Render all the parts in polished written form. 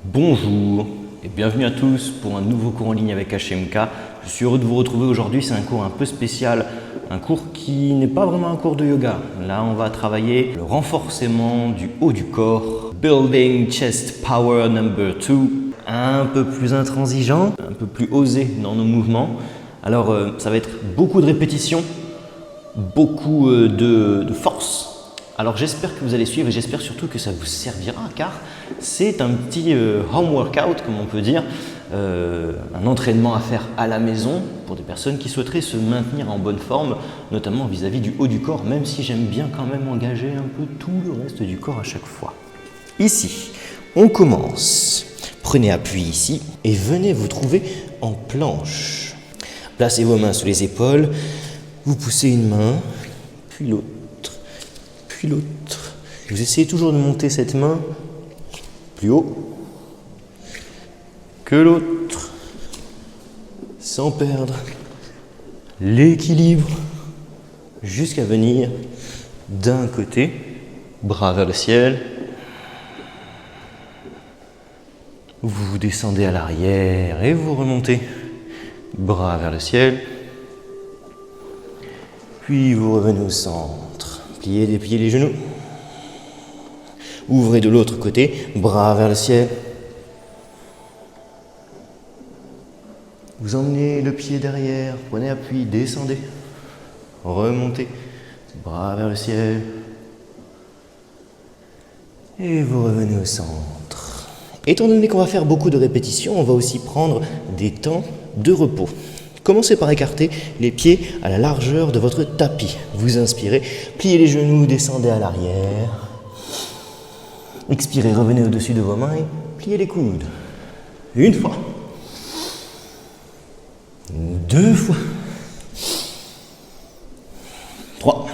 Bonjour et bienvenue à tous pour un nouveau cours en ligne avec HMK. Je suis heureux de vous retrouver aujourd'hui, c'est un cours un peu spécial, un cours qui n'est pas vraiment un cours de yoga. Là, on va travailler le renforcement du haut du corps, Building Chest Power Number 2, un peu plus intransigeant, un peu plus osé dans nos mouvements. Alors, ça va être beaucoup de répétitions, beaucoup de force. Alors j'espère que vous allez suivre et j'espère surtout que ça vous servira car c'est un petit home workout comme on peut dire, un entraînement à faire à la maison pour des personnes qui souhaiteraient se maintenir en bonne forme, notamment vis-à-vis du haut du corps, même si j'aime bien quand même engager un peu tout le reste du corps à chaque fois. Ici, on commence. Prenez appui ici et venez vous trouver en planche. Placez vos mains sous les épaules, vous poussez une main, puis l'autre. Puis l'autre. Vous essayez toujours de monter cette main plus haut que l'autre, sans perdre l'équilibre, jusqu'à venir d'un côté, bras vers le ciel. Vous descendez à l'arrière et vous remontez, bras vers le ciel. Puis vous revenez au centre. Pliez, dépliez les genoux. Ouvrez de l'autre côté, bras vers le ciel. Vous emmenez le pied derrière, prenez appui, descendez. Remontez, bras vers le ciel. Et vous revenez au centre. Étant donné qu'on va faire beaucoup de répétitions, on va aussi prendre des temps de repos. Commencez par écarter les pieds à la largeur de votre tapis. Vous inspirez, pliez les genoux, descendez à l'arrière. Expirez, revenez au-dessus de vos mains et pliez les coudes. Une fois. Deux fois. 3.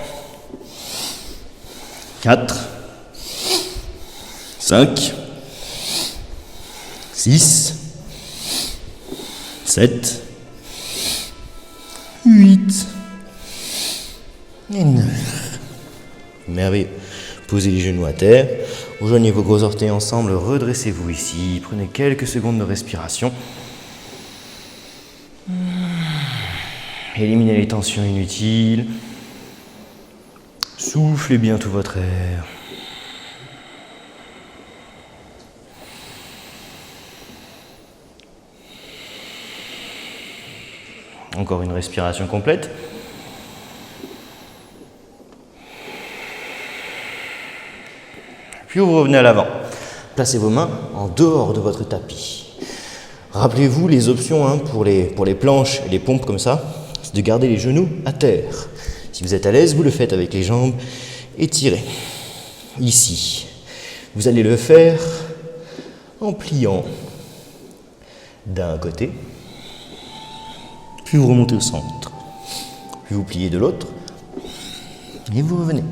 4. 5. 6. 7. 8 et 9. Merveilleux. Posez les genoux à terre, rejoignez vos gros orteils ensemble, redressez-vous ici, prenez quelques secondes de respiration. Éliminez les tensions inutiles. Soufflez bien tout votre air. Encore une respiration complète. Puis vous revenez à l'avant. Placez vos mains en dehors de votre tapis. Rappelez-vous les options pour les planches et les pompes comme ça, c'est de garder les genoux à terre. Si vous êtes à l'aise, vous le faites avec les jambes étirées. Ici, vous allez le faire en pliant d'un côté. Puis vous remontez au centre, puis vous pliez de l'autre, et vous revenez.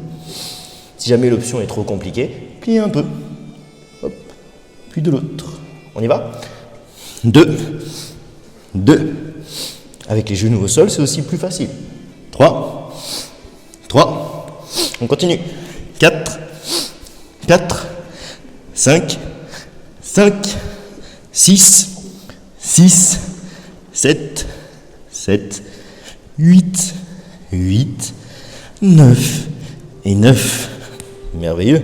Si jamais l'option est trop compliquée, pliez un peu, hop, puis de l'autre. On y va ? 2, 2. Avec les genoux au sol, c'est aussi plus facile. 3, 3. On continue. 4, 4, 5, 5, 6, 6, 7, 7, 8, 8, 9 et 9. Merveilleux.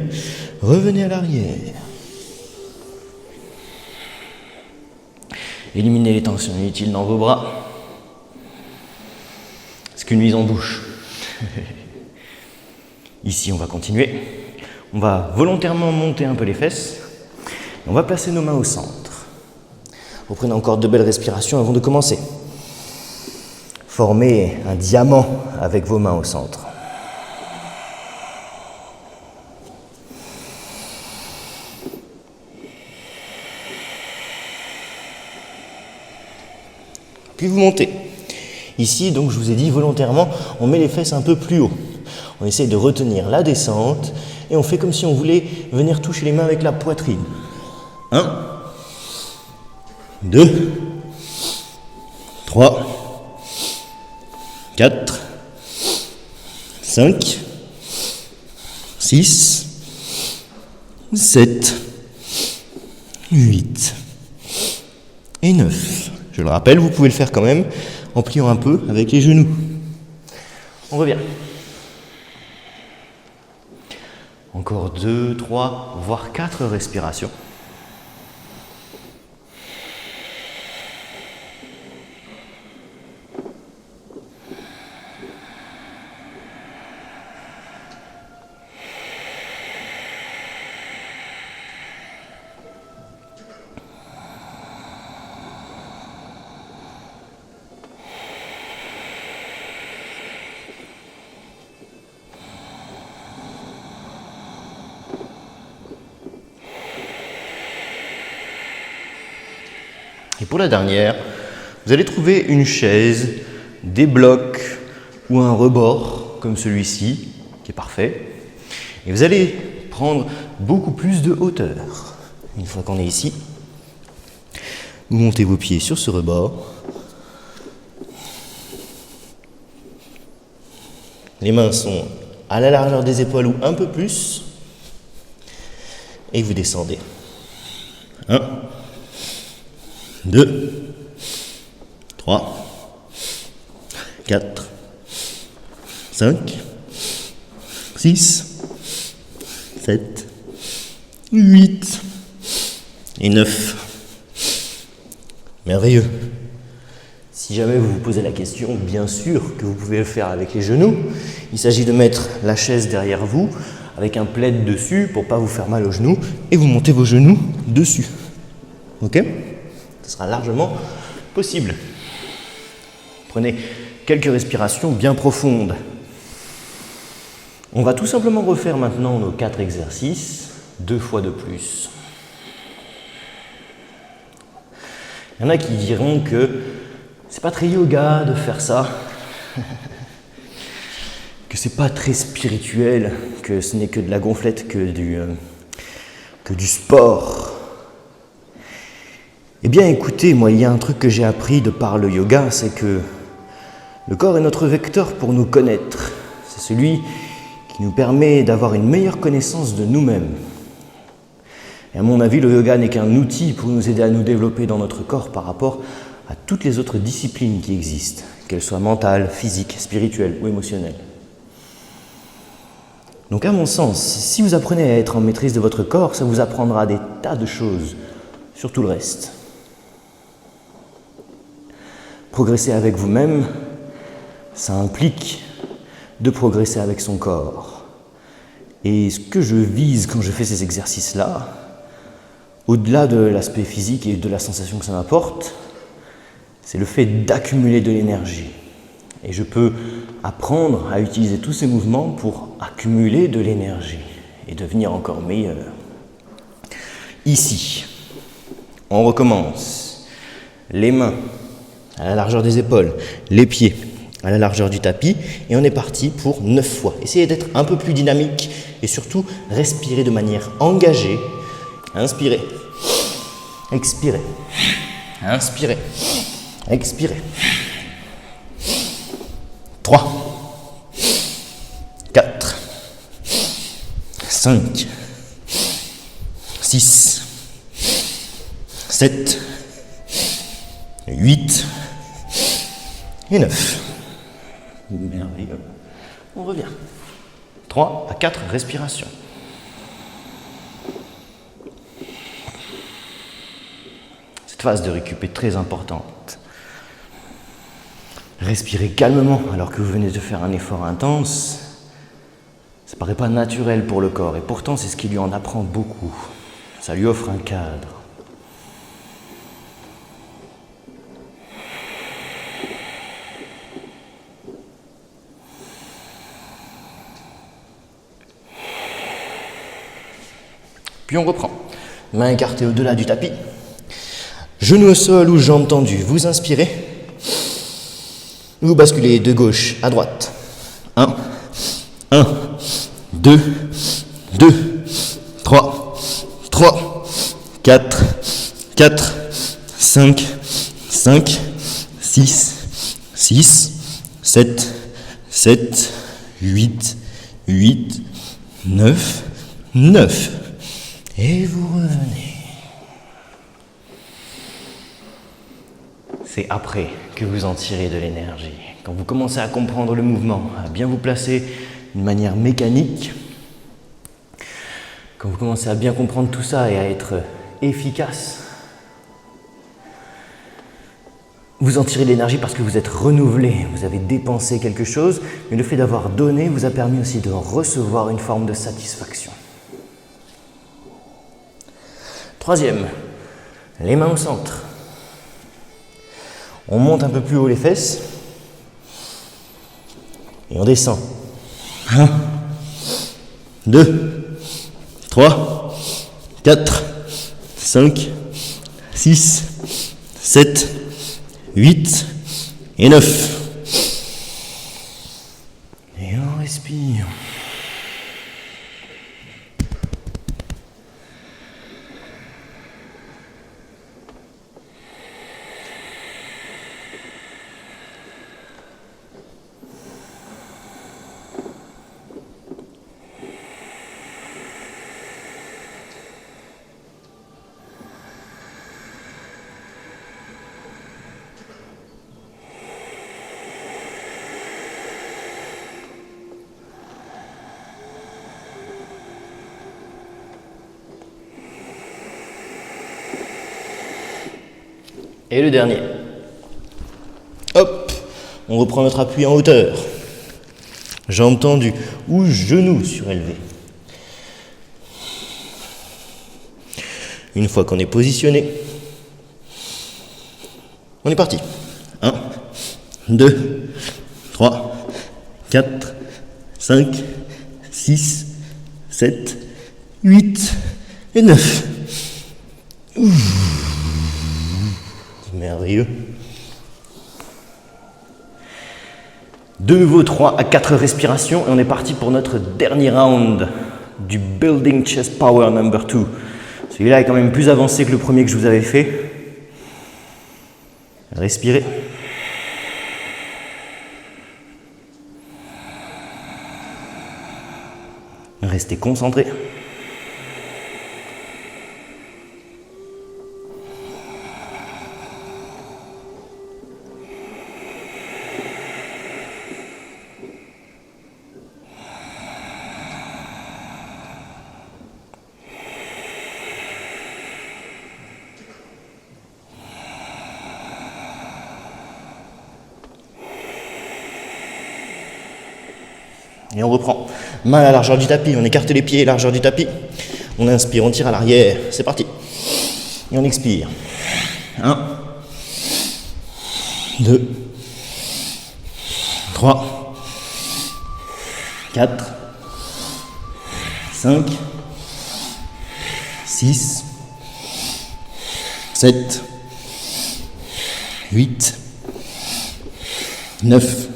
Revenez à l'arrière. Éliminez les tensions inutiles dans vos bras. C'est qu'une mise en bouche. Ici, on va continuer. On va volontairement monter un peu les fesses. On va placer nos mains au centre. Reprenez encore de belles respirations avant de commencer. Formez un diamant avec vos mains au centre. Puis vous montez. Ici, donc, je vous ai dit volontairement, on met les fesses un peu plus haut. On essaie de retenir la descente et on fait comme si on voulait venir toucher les mains avec la poitrine. 1, 2, 3, 4, 5, 6, 7, 8 et 9. Je le rappelle, vous pouvez le faire quand même en pliant un peu avec les genoux. On revient. Encore 2, 3, voire 4 respirations. Et pour la dernière, vous allez trouver une chaise, des blocs ou un rebord comme celui-ci, qui est parfait. Et vous allez prendre beaucoup plus de hauteur. Une fois qu'on est ici, vous montez vos pieds sur ce rebord. Les mains sont à la largeur des épaules ou un peu plus. Et vous descendez. 1, 2, 3, 4, 5, 6, 7, 8 et 9. Merveilleux. Si jamais vous vous posez la question, bien sûr que vous pouvez le faire avec les genoux. Il s'agit de mettre la chaise derrière vous avec un plaid dessus pour ne pas vous faire mal aux genoux et vous montez vos genoux dessus. Ok ? Ce sera largement possible. Prenez quelques respirations bien profondes. On va tout simplement refaire maintenant nos 4 exercices, 2 fois de plus. Il y en a qui diront que c'est pas très yoga de faire ça, que c'est pas très spirituel, que ce n'est que de la gonflette, que du sport. Eh bien écoutez, moi il y a un truc que j'ai appris de par le yoga, c'est que le corps est notre vecteur pour nous connaître. C'est celui qui nous permet d'avoir une meilleure connaissance de nous-mêmes. Et à mon avis, le yoga n'est qu'un outil pour nous aider à nous développer dans notre corps par rapport à toutes les autres disciplines qui existent, qu'elles soient mentales, physiques, spirituelles ou émotionnelles. Donc à mon sens, si vous apprenez à être en maîtrise de votre corps, ça vous apprendra des tas de choses sur tout le reste. Progresser avec vous-même, ça implique de progresser avec son corps. Et ce que je vise quand je fais ces exercices-là, au-delà de l'aspect physique et de la sensation que ça m'apporte, c'est le fait d'accumuler de l'énergie. Et je peux apprendre à utiliser tous ces mouvements pour accumuler de l'énergie et devenir encore meilleur. Ici, on recommence. Les mains à la largeur des épaules, les pieds à la largeur du tapis, et on est parti pour 9 fois. Essayez d'être un peu plus dynamique et surtout respirer de manière engagée. Inspirez, expirez, inspirez, expirez. 3, 4, 5, 6, 7, 8 et 9. Merveilleux. On revient. 3 à 4 respirations. Cette phase de récup est très importante. Respirez calmement alors que vous venez de faire un effort intense. Ça paraît pas naturel pour le corps et pourtant c'est ce qui lui en apprend beaucoup. Ça lui offre un cadre. Puis on reprend. Main écartée au-delà du tapis. Genoux au sol ou jambes tendues. Vous inspirez. Vous basculez de gauche à droite. 1, 2, 3, 4, 5, 6, 7, 8, 9. Et vous revenez. C'est après que vous en tirez de l'énergie. Quand vous commencez à comprendre le mouvement, à bien vous placer d'une manière mécanique, quand vous commencez à bien comprendre tout ça et à être efficace, vous en tirez de l'énergie parce que vous êtes renouvelé, vous avez dépensé quelque chose, mais le fait d'avoir donné vous a permis aussi de recevoir une forme de satisfaction. Troisième, les mains au centre. On monte un peu plus haut les fesses et on descend. 1, 2, 3, 4, 5, 6, 7, 8 et 9. Et on respire. Et le dernier. Hop, on reprend notre appui en hauteur. Jambes tendues ou genoux surélevés. Une fois qu'on est positionné, on est parti. 1, 2, 3, 4, 5, 6, 7, 8 et 9. Merveilleux. De nouveau 3 à 4 respirations et on est parti pour notre dernier round du Building Chest Power number 2. Celui-là est quand même plus avancé que le premier que je vous avais fait. Respirez. Restez concentrés. Et on reprend. Main à la largeur du tapis, on écarte les pieds, largeur du tapis. On inspire, on tire à l'arrière. C'est parti. Et on expire. 1, 2, 3, 4, 5, 6, 7, 8, 9.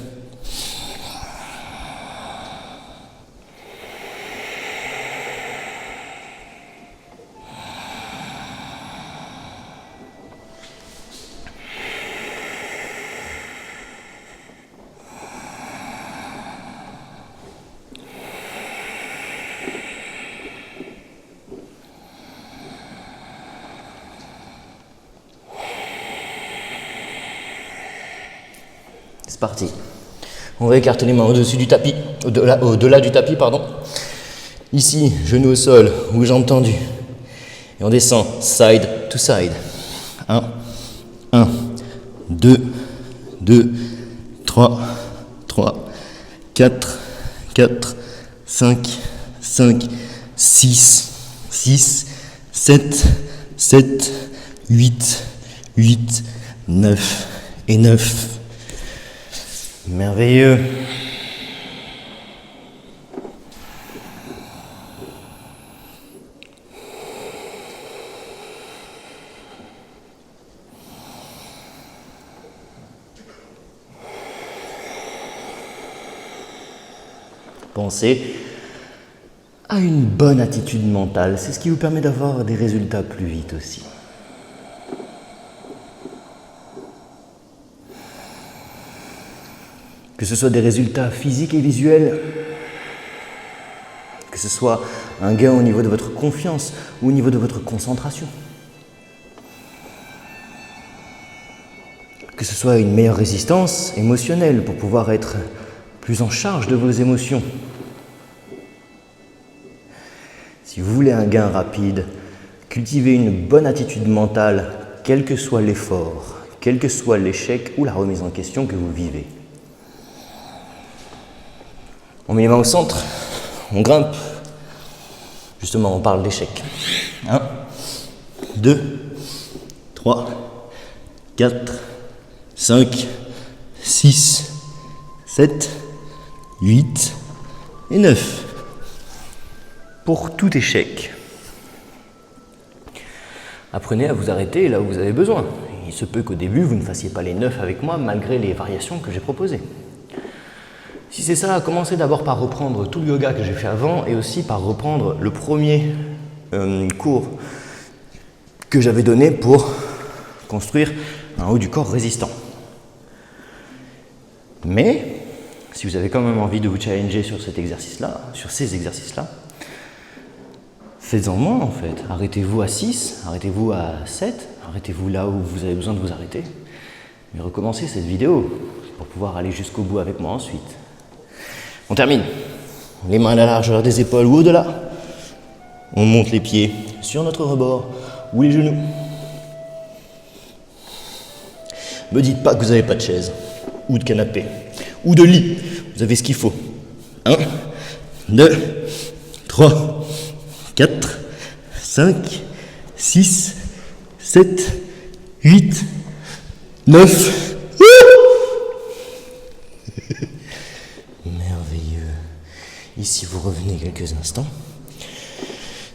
C'est parti. On va écarter les mains au-dessus du tapis, au-delà du tapis, pardon. Ici, genoux au sol ou jambes tendues. Et on descend side to side. 1, 1, 2, 2, 3, 3, 4, 4, 5, 5, 6, 6, 7, 7, 8, 8, 9 et 9. Merveilleux. Pensez à une bonne attitude mentale. C'est ce qui vous permet d'avoir des résultats plus vite aussi. Que ce soit des résultats physiques et visuels, que ce soit un gain au niveau de votre confiance ou au niveau de votre concentration. Que que ce soit une meilleure résistance émotionnelle pour pouvoir être plus en charge de vos émotions. Si vous voulez un gain rapide, cultivez une bonne attitude mentale, quel que soit l'effort, quel que soit l'échec ou la remise en question que vous vivez. On met les mains au centre, on grimpe. Justement, on parle d'échec. 1, 2, 3, 4, 5, 6, 7, 8 et 9. Pour tout échec, apprenez à vous arrêter là où vous avez besoin. Il se peut qu'au début, vous ne fassiez pas les 9 avec moi, malgré les variations que j'ai proposées. Si c'est ça, commencez d'abord par reprendre tout le yoga que j'ai fait avant et aussi par reprendre le premier cours que j'avais donné pour construire un haut du corps résistant. Mais, si vous avez quand même envie de vous challenger sur cet exercice-là, sur ces exercices-là, faites-en moins en fait. Arrêtez-vous à 6, arrêtez-vous à 7, arrêtez-vous là où vous avez besoin de vous arrêter. Mais recommencez cette vidéo pour pouvoir aller jusqu'au bout avec moi ensuite. On termine. Les mains à la largeur des épaules ou au-delà. On monte les pieds sur notre rebord ou les genoux. Me dites pas que vous n'avez pas de chaise, ou de canapé, ou de lit. Vous avez ce qu'il faut. 1, 2, 3, 4, 5, 6, 7, 8, 9. Merveilleux. Ici, vous revenez quelques instants.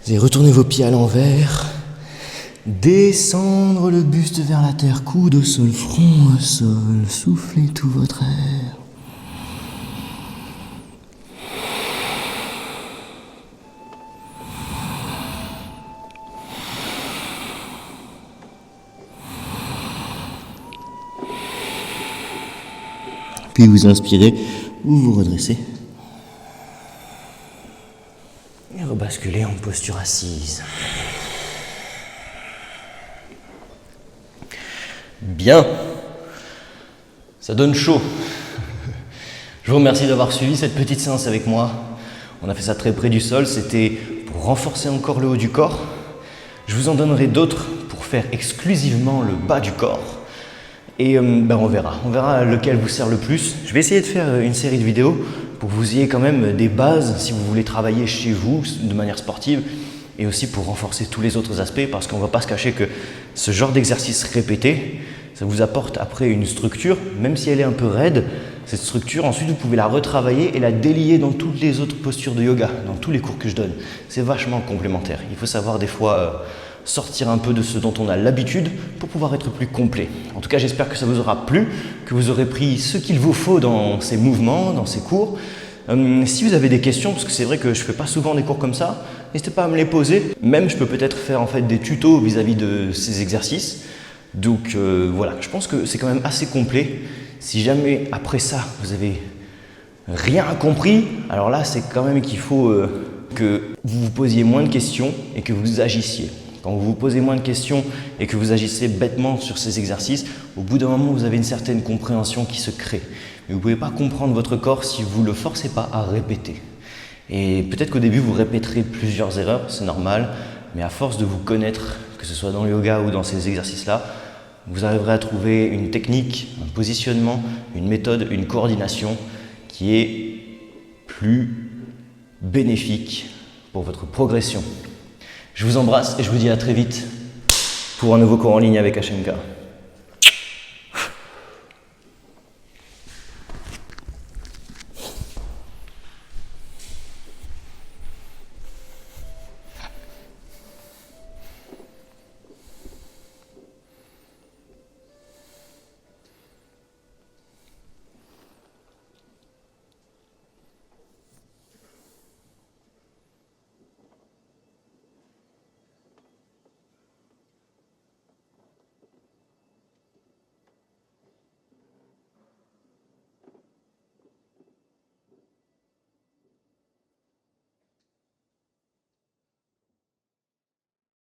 Vous allez retourner vos pieds à l'envers. Descendre le buste vers la terre, coude au sol, front au sol. Soufflez tout votre air. Puis vous inspirez, vous vous redressez. Et rebasculez en posture assise. Bien. Ça donne chaud. Je vous remercie d'avoir suivi cette petite séance avec moi. On a fait ça très près du sol. C'était pour renforcer encore le haut du corps. Je vous en donnerai d'autres pour faire exclusivement le bas du corps. Et on verra lequel vous sert le plus. Je vais essayer de faire une série de vidéos pour que vous ayez quand même des bases si vous voulez travailler chez vous de manière sportive et aussi pour renforcer tous les autres aspects parce qu'on ne va pas se cacher que ce genre d'exercice répété, ça vous apporte après une structure, même si elle est un peu raide, cette structure, ensuite vous pouvez la retravailler et la délier dans toutes les autres postures de yoga, dans tous les cours que je donne. C'est vachement complémentaire. Il faut savoir des fois sortir un peu de ce dont on a l'habitude pour pouvoir être plus complet. En tout cas, j'espère que ça vous aura plu, que vous aurez pris ce qu'il vous faut dans ces mouvements, dans ces cours. Si vous avez des questions, parce que c'est vrai que je ne fais pas souvent des cours comme ça, n'hésitez pas à me les poser. Même, je peux peut-être faire en fait des tutos vis-à-vis de ces exercices. Donc voilà, je pense que c'est quand même assez complet. Si jamais après ça, vous avez rien compris, alors là, c'est quand même qu'il faut que vous vous posiez moins de questions et que vous agissiez. Quand vous vous posez moins de questions et que vous agissez bêtement sur ces exercices, au bout d'un moment, vous avez une certaine compréhension qui se crée. Mais vous ne pouvez pas comprendre votre corps si vous ne le forcez pas à répéter. Et peut-être qu'au début, vous répéterez plusieurs erreurs, c'est normal, mais à force de vous connaître, que ce soit dans le yoga ou dans ces exercices-là, vous arriverez à trouver une technique, un positionnement, une méthode, une coordination qui est plus bénéfique pour votre progression. Je vous embrasse et je vous dis à très vite pour un nouveau cours en ligne avec HMK.